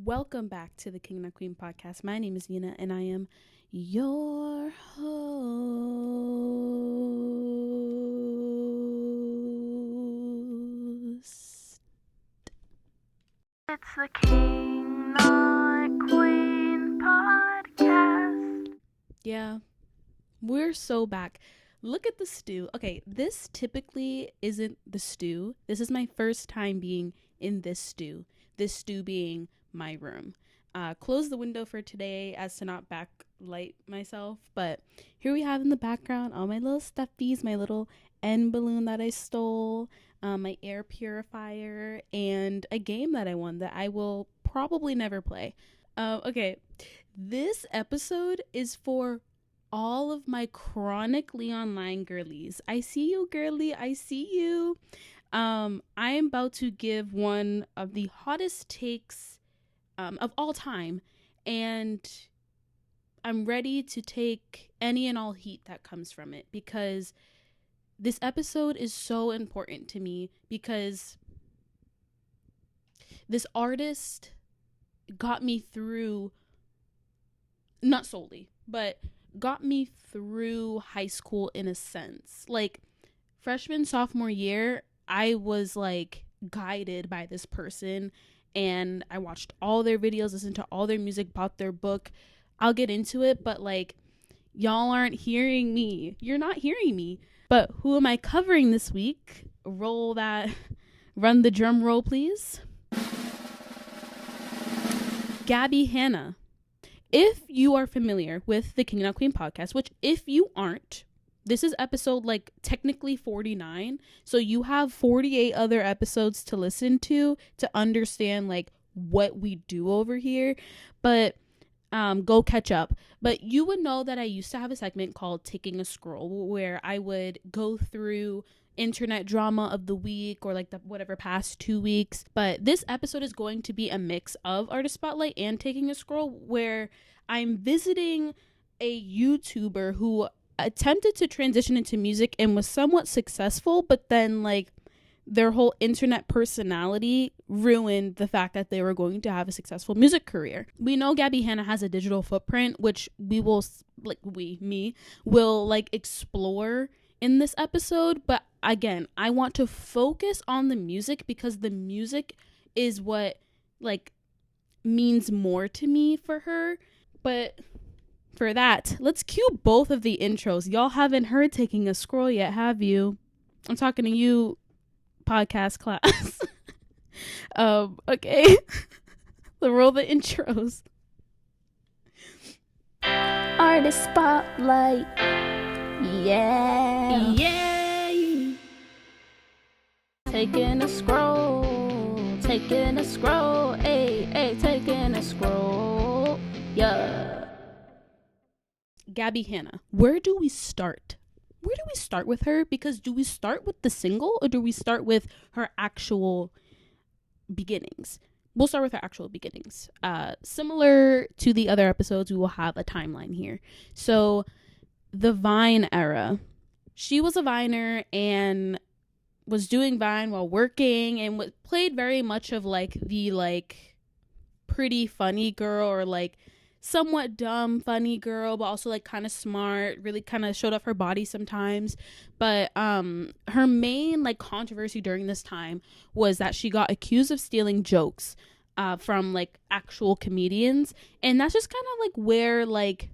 Welcome back to the King and Queen podcast. My name is Nina and I am your host. It's the King Not Queen podcast. Yeah, we're so back. Look at the stew. Okay, this typically isn't the stew. This is my first time being in this stew. This stew being my room. Close the window for today as to not backlight myself. But here we have in the background all my little stuffies, my little end balloon that I stole, my air purifier, and a game that I won that I will probably never play. Okay, this episode is for all of my chronically online girlies. I see you, girly. I see you. I am about to give one of the hottest takes of all time, and I'm ready to take any and all heat that comes from it because this episode is so important to me because this artist got me through, not solely, but got me through high school in a sense. Like freshman, sophomore year, I was like guided by this person and I watched all their videos, listened to all their music, bought their book. I'll get into it, but like y'all aren't hearing me. You're not hearing me. But who am I covering this week? Run the drum roll, please. Gabbie Hanna. If you are familiar with the King and Queen podcast, which if you aren't, this is episode like technically 49. So you have 48 other episodes to listen to understand like what we do over here. But go catch up. But you would know that I used to have a segment called Taking a Scroll where I would go through internet drama of the week or like the whatever past 2 weeks. But this episode is going to be a mix of Artist Spotlight and Taking a Scroll where I'm visiting a YouTuber who attempted to transition into music and was somewhat successful, but then like their whole internet personality ruined the fact that they were going to have a successful music career. We know Gabbie Hanna has a digital footprint, which will explore in this episode. But again, I want to focus on the music because the music is what like means more to me for her. But for that, let's cue both of the intros. Y'all haven't heard Taking a Scroll yet, have you? I'm talking to you, podcast class. Okay. Let's roll the intros. Artist Spotlight. Yeah. Yay! Taking a scroll. Taking a scroll. Hey, taking a scroll. Yeah. Gabbie Hanna. Where do we start? Where do we start with her? Because do we start with the single or do we start with her actual beginnings? We'll start with her actual beginnings. Similar to the other episodes, we will have a timeline here. So the Vine era. She was a Viner and was doing Vine while working and played very much of like the like pretty funny girl or like somewhat dumb funny girl, but also like kind of smart, really kind of showed off her body sometimes. But her main like controversy during this time was that she got accused of stealing jokes from like actual comedians, and that's just kind of like where like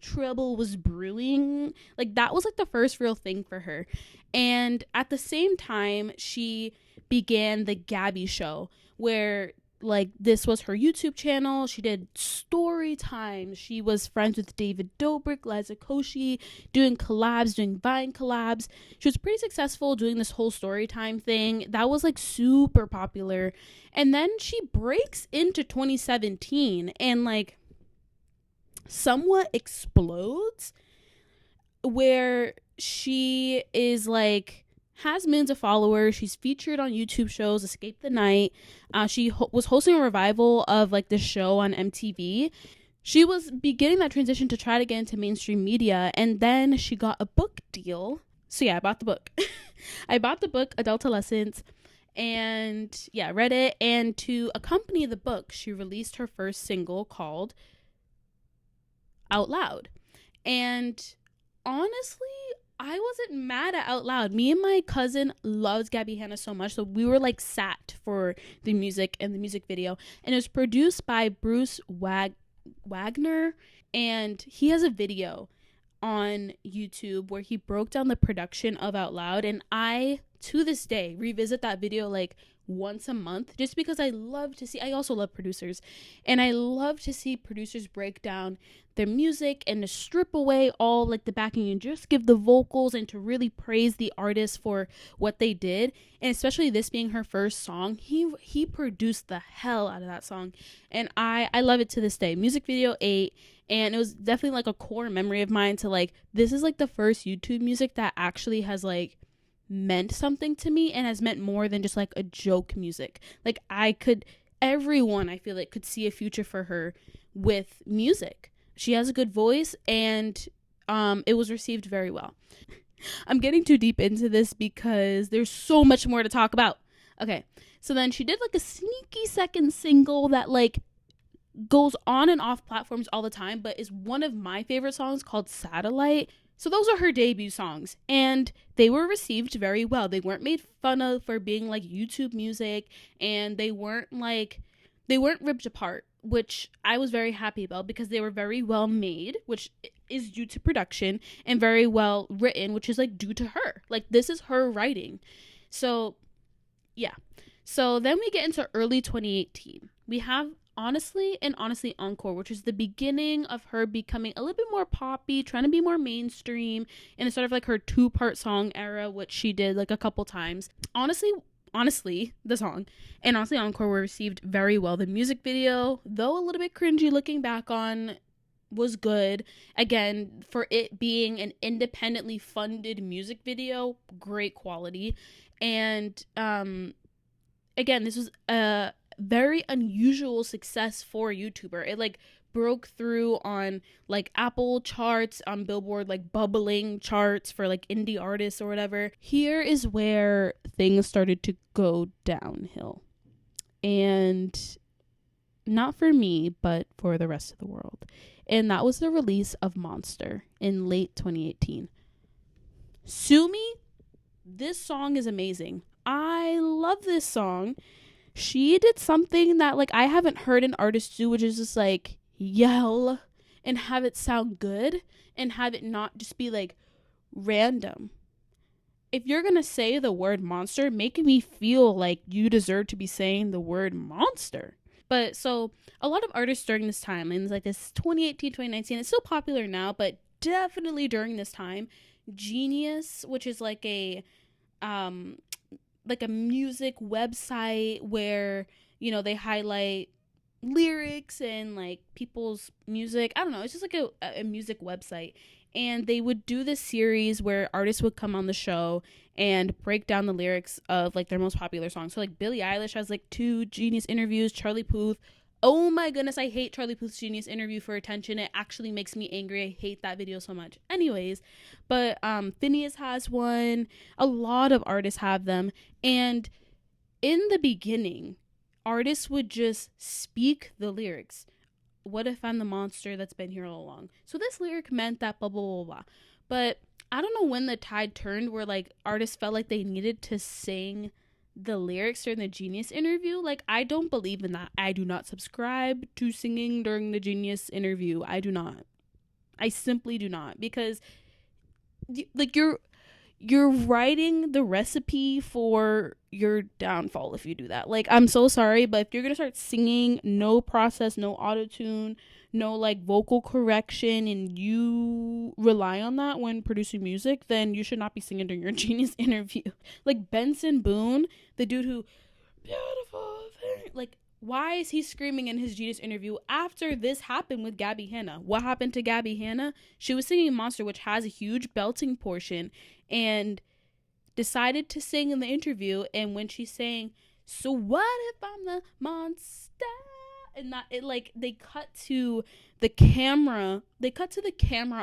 trouble was brewing. Like that was like the first real thing for her. And at the same time she began the Gabbie Show, where like this was her YouTube channel. She did story time. She was friends with David Dobrik, Liza Koshy, doing collabs, doing Vine collabs. She was pretty successful doing this whole story time thing. That was like super popular. And then she breaks into 2017 and like somewhat explodes, where she is like has millions of followers. She's featured on YouTube shows, Escape the Night. She was hosting a revival of like the show on MTV. She was beginning that transition to try to get into mainstream media, and then she got a book deal. So yeah, I bought the book. I bought the book Adultolescence, And yeah, read it. And to accompany the book, she released her first single called Out Loud. And honestly, I wasn't mad at Out Loud. Me and my cousin loves Gabbie Hanna so much, so we were like sat for the music and the music video. And it was produced by Bruce Wagner, and he has a video on YouTube where he broke down the production of Out Loud, and I to this day revisit that video like once a month, just because I also love producers, and I love to see producers break down their music and to strip away all like the backing and just give the vocals and to really praise the artist for what they did. And especially this being her first song, he produced the hell out of that song, and I love it to this day. Music video 8. And it was definitely like a core memory of mine to like, this is like the first YouTube music that actually has like meant something to me and has meant more than just like a joke music. Like everyone I feel like could see a future for her with music. She has a good voice, and it was received very well. I'm getting too deep into this because there's so much more to talk about. Okay, so then she did like a sneaky second single that like goes on and off platforms all the time, but is one of my favorite songs, called Satellite. So those are her debut songs, and they were received very well. They weren't made fun of for being like YouTube music, and they weren't ripped apart, which I was very happy about because they were very well made, which is due to production, and very well written, which is like due to her. Like, this is her writing. So yeah. So then we get into early 2018. We have Honestly Encore, which is the beginning of her becoming a little bit more poppy, trying to be more mainstream, and it's sort of like her 2-part song era, which she did like a couple times. Honestly, the song and Honestly Encore were received very well. The music video, though a little bit cringy looking back on, was good. Again, for it being an independently funded music video, great quality. And again, this was a very unusual success for a YouTuber. It like broke through on like Apple charts, on Billboard like bubbling charts for like indie artists or whatever. Here is where things started to go downhill, and not for me, but for the rest of the world. And that was the release of Monster in late 2018. Sue Me, this song is amazing. I love this song. She did something that like I haven't heard an artist do, which is just like yell and have it sound good and have it not just be like random. If you're gonna say the word monster, make me feel like you deserve to be saying the word monster. But so a lot of artists during this time, and like this 2018, 2019, it's still popular now, but definitely during this time, Genius, which is like a music website where, you know, they highlight lyrics and like people's music. I don't know, it's just like a music website. And they would do this series where artists would come on the show and break down the lyrics of like their most popular songs. So like Billie Eilish has like 2 Genius interviews. Charlie Puth, oh my goodness, I hate Charlie Puth's Genius interview for attention. It actually makes me angry. I hate that video so much. Anyways, but Phineas has one. A lot of artists have them. And in the beginning, artists would just speak the lyrics. What if I'm the monster that's been here all along? So this lyric meant that blah, blah, blah, blah. But I don't know when the tide turned where like artists felt like they needed to sing the lyrics during the Genius interview. Like, I don't believe in that. I do not subscribe to singing during the Genius interview. I do not. I simply do not, because like you're writing the recipe for your downfall if you do that. Like, I'm so sorry, but if you're gonna start singing, no process, no auto-tune, no like vocal correction, and you rely on that when producing music, then you should not be singing during your Genius interview. Like Benson Boone, the dude who beautiful thing, like, why is he screaming in his Genius interview after this happened with Gabbie Hanna? What happened to Gabbie Hanna? She was singing Monster, which has a huge belting portion, and decided to sing in the interview. And when she's saying, so what if I'm the monster? And that, it like, they cut to the camera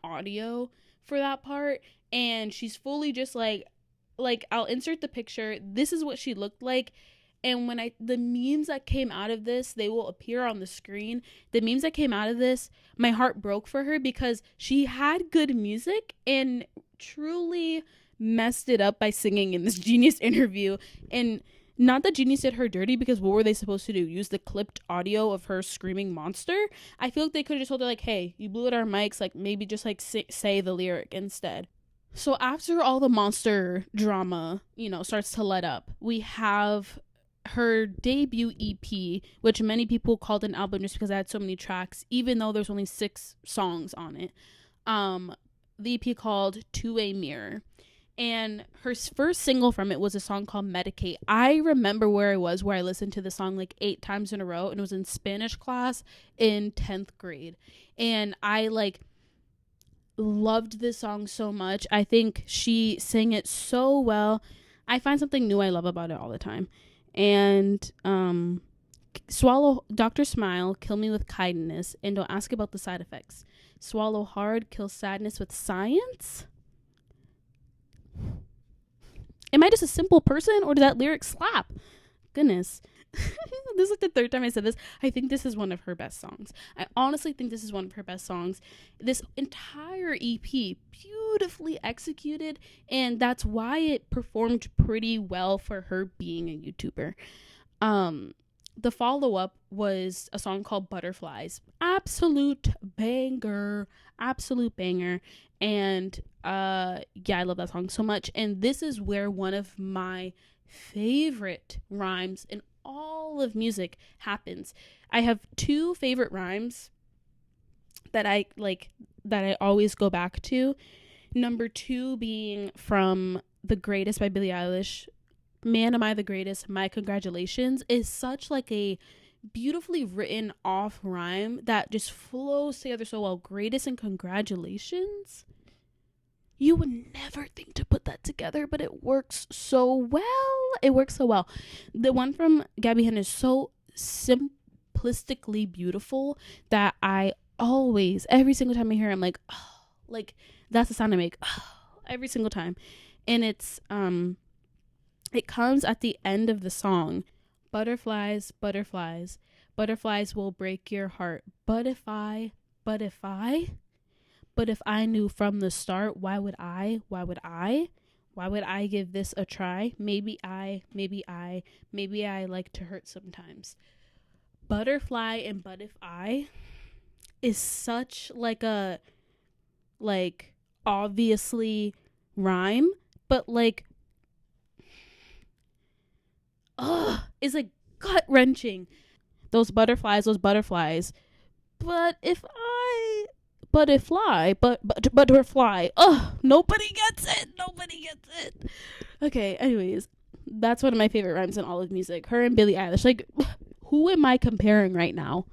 audio for that part, and she's fully just like like, I'll insert the picture. This is what she looked like. And when the memes that came out of this, they will appear on the screen. The memes that came out of this, my heart broke for her because she had good music and truly messed it up by singing in this Genius interview. And not that Genius did her dirty, because what were they supposed to do? Use the clipped audio of her screaming monster? I feel like they could have just told her, like, hey, you blew at our mics, like, maybe just, like, say the lyric instead. So after all the monster drama, starts to let up, we have her debut EP, which many people called an album just because it had so many tracks, even though there's only 6 songs on it. The EP called To a Mirror. And her first single from it was a song called Medicate. I remember where I listened to the song like 8 times in a row, and it was in Spanish class in 10th grade. And I loved this song so much. I think she sang it so well. I find something new I love about it all the time. And swallow, Dr. Smile, kill me with kindness, and don't ask about the side effects. Swallow hard, kill sadness with science. Am I just a simple person, or did that lyric slap? Goodness. This is like the 3rd time I said this. I think this is one of her best songs. I honestly think this is one of her best songs. This entire EP, beautifully executed, and that's why it performed pretty well for her being a YouTuber. The follow-up was a song called Butterflies. Absolute banger. And I love that song so much. And this is where one of my favorite rhymes in all of music happens. I have 2 favorite rhymes that I always go back to. Number 2 being from The Greatest by Billie Eilish. Man, am I the greatest? My congratulations is such like a beautifully written off rhyme that just flows together so well. Greatest and congratulations. You would never think to put that together, but it works so well. The one from Gabbie Hanna is so simplistically beautiful that I always, every single time I hear it, I'm like, oh, like that's the sound I make, every single time. And it's it comes at the end of the song. Butterflies, butterflies, butterflies will break your heart. But if I knew from the start, why would I give this a try? Maybe I like to hurt sometimes. Butterfly and but if I is such like a obviously rhyme, but is like gut wrenching. Those butterflies. But if butterfly. Nobody gets it. Okay, anyways, that's one of my favorite rhymes in all of music. Her and Billie Eilish. Like, who am I comparing right now?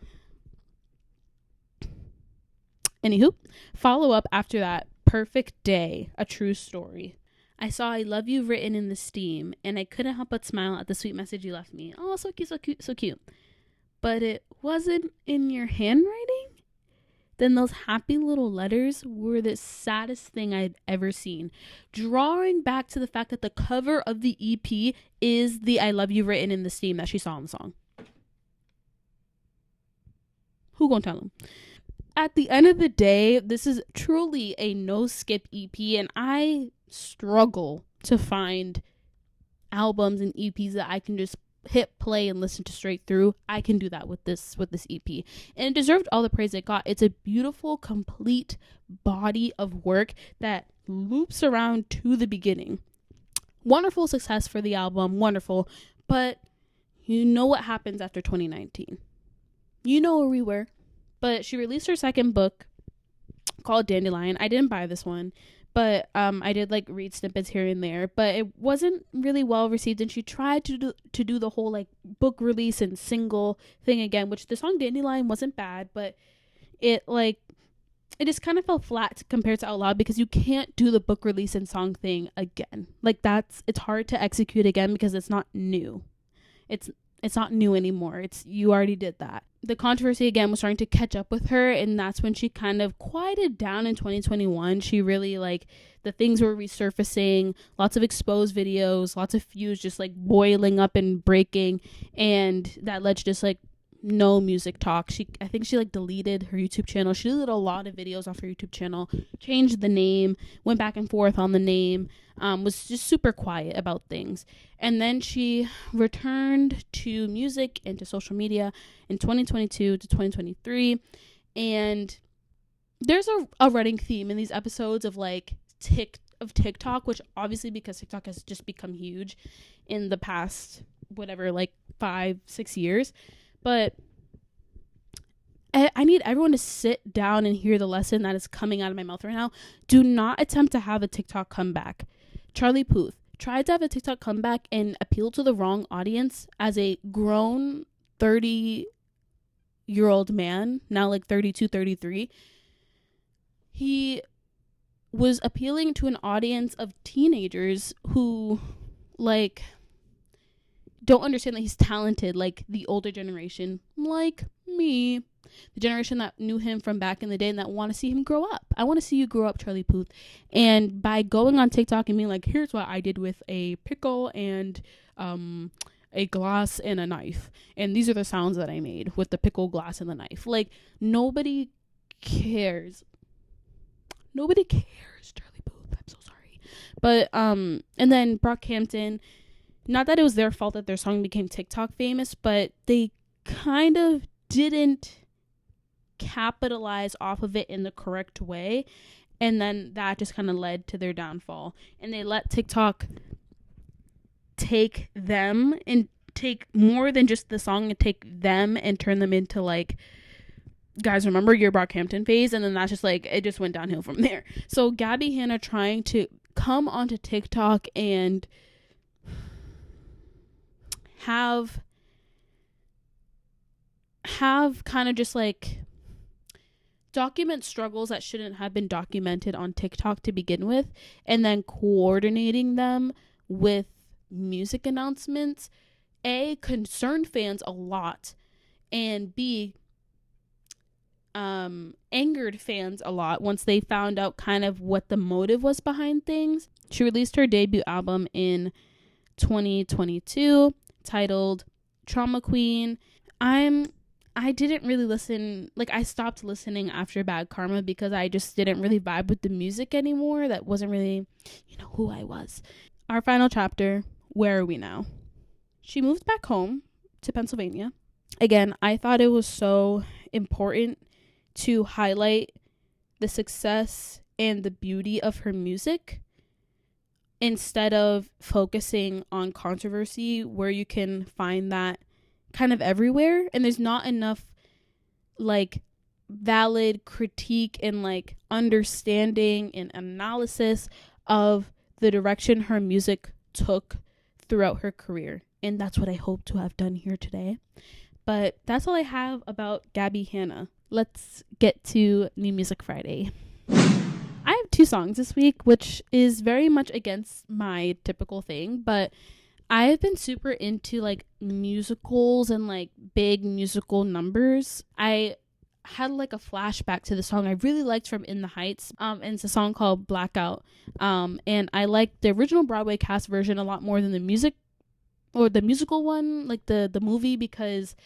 Anywho, follow up after that. Perfect Day, a true story. I saw I love you written in the steam, and I couldn't help but smile at the sweet message you left me. Oh, so cute. But it wasn't in your handwriting? Then those happy little letters were the saddest thing I'd ever seen. Drawing back to the fact that the cover of the EP is the I love you written in the steam that she saw in the song. Who gonna tell him? At the end of the day, this is truly a no-skip EP, and I struggle to find albums and EPs that I can just hit play and listen to straight through. I can do that with this EP, and it deserved all the praise it got. It's a beautiful, complete body of work that loops around to the beginning. Wonderful success for the album, wonderful, but you know what happens after 2019. You know where we were. But she released her second book called Dandelion. I didn't buy this one, but I did read snippets here and there, but it wasn't really well received, and she tried to do the whole book release and single thing again, which the song Dandelion wasn't bad, but it just kind of fell flat compared to Out Loud, because you can't do the book release and song thing again. It's hard to execute again because it's not new. It's new anymore. You already did that. The controversy again was starting to catch up with her, and that's when she kind of quieted down in 2021. She really, like, the things were resurfacing, lots of exposed videos, lots of feuds just like boiling up and breaking, and that led to just like no music talk. I think she like deleted her YouTube channel. She deleted a lot of videos off her YouTube channel, changed the name, went back and forth on the name, was just super quiet about things. And then she returned to music and to social media in 2022 to 2023. And there's a running theme in these episodes of like TikTok, which obviously because TikTok has just become huge in the past, whatever, like 5-6 years. But I need everyone to sit down and hear the lesson that is coming out of my mouth right now. Do not attempt to have a TikTok comeback. Charlie Puth tried to have a TikTok comeback and appeal to the wrong audience as a grown 30-year-old man, now like 32, 33. He was appealing to an audience of teenagers who, like, don't understand that he's talented, like the older generation, like me, the generation that knew him from back in the day and that want to see him grow up. I want to see you grow up, Charlie Puth. And by going on TikTok and being like, here's what I did with a pickle and a glass and a knife, and these are the sounds that I made with the pickle, glass, and the knife. Like, nobody cares, Charlie Puth. I'm so sorry. But and then Brockhampton, not that it was their fault that their song became TikTok famous, but they kind of didn't capitalize off of it in the correct way. And then that just kind of led to their downfall. And they let TikTok take them and take more than just the song and take them and turn them into like, guys, remember your Brockhampton phase? And then that's just like, it just went downhill from there. So Gabbie Hanna trying to come onto TikTok and have kind of just like document struggles that shouldn't have been documented on TikTok to begin with, and then coordinating them with music announcements, A, concerned fans a lot, and B, angered fans a lot once they found out kind of what the motive was behind things. She released her debut album in 2022 titled Trauma Queen. I didn't really listen, like I stopped listening after Bad Karma because I just didn't really vibe with the music anymore. That wasn't really, who I was. Our final chapter, Where Are We Now? She moved back home to Pennsylvania. Again, I thought it was so important to highlight the success and the beauty of her music instead of focusing on controversy, where you can find that kind of everywhere, and there's not enough like valid critique and like understanding and analysis of the direction her music took throughout her career. And that's what I hope to have done here today. But that's all I have about Gabbie Hanna. Let's get to New Music Friday. I have 2 songs this week, which is very much against my typical thing, but I've been super into like musicals and like big musical numbers. I had like a flashback to the song I really liked from In the Heights, and it's a song called Blackout, and I like the original Broadway cast version a lot more than the musical one, like the movie, because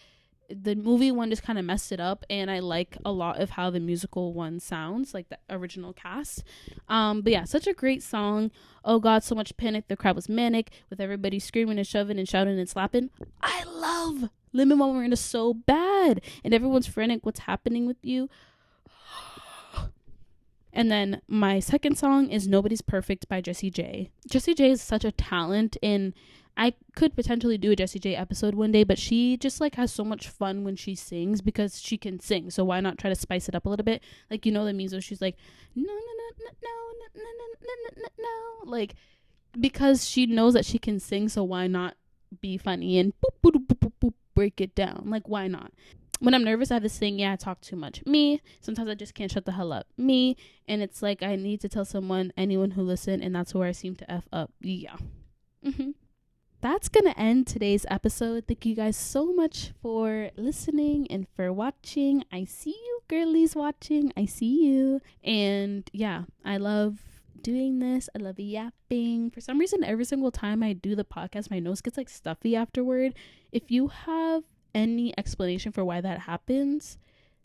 the movie one just kind of messed it up, and I like a lot of how the musical one sounds, like the original cast. But yeah, such a great song. Oh God, so much panic. The crowd was manic with everybody screaming and shoving and shouting and slapping. I love Lin-Manuel Miranda so bad, and everyone's frantic. What's happening with you? And then my second song is Nobody's Perfect by Jessie J. Jessie J is such a talent, and I could potentially do a Jessie J episode one day, but she just like has so much fun when she sings because she can sing. So why not try to spice it up a little bit? Like, the memes where she's like, no, no, no, no, no, no, no, no, no, no. Like, because she knows that she can sing, so why not be funny and boop, boop, boop, boop, boop, break it down? Like, why not? When I'm nervous, I have this thing, I talk too much. Me. Sometimes I just can't shut the hell up. Me. And it's like I need to tell anyone who listen, and that's where I seem to F up. Yeah. that's gonna end today's episode. Thank you guys so much for listening and for watching. I see you girlies watching. I see you. And yeah, I love doing this. I love yapping. For some reason, every single time I do the podcast, my nose gets like stuffy afterward. If you have any explanation for why that happens,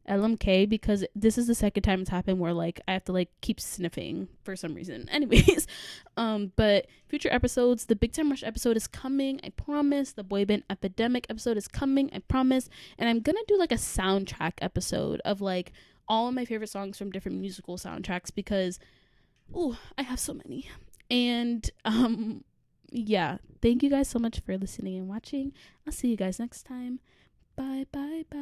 LMK, because this is the second time it's happened where like I have to like keep sniffing for some reason. Anyways, but future episodes, the Big Time Rush episode is coming, I promise. The Boy Band Epidemic episode is coming, I promise. And I'm gonna do like a soundtrack episode of like all of my favorite songs from different musical soundtracks, because I have so many. And yeah, thank you guys so much for listening and watching. I'll see you guys next time. Bye bye bye.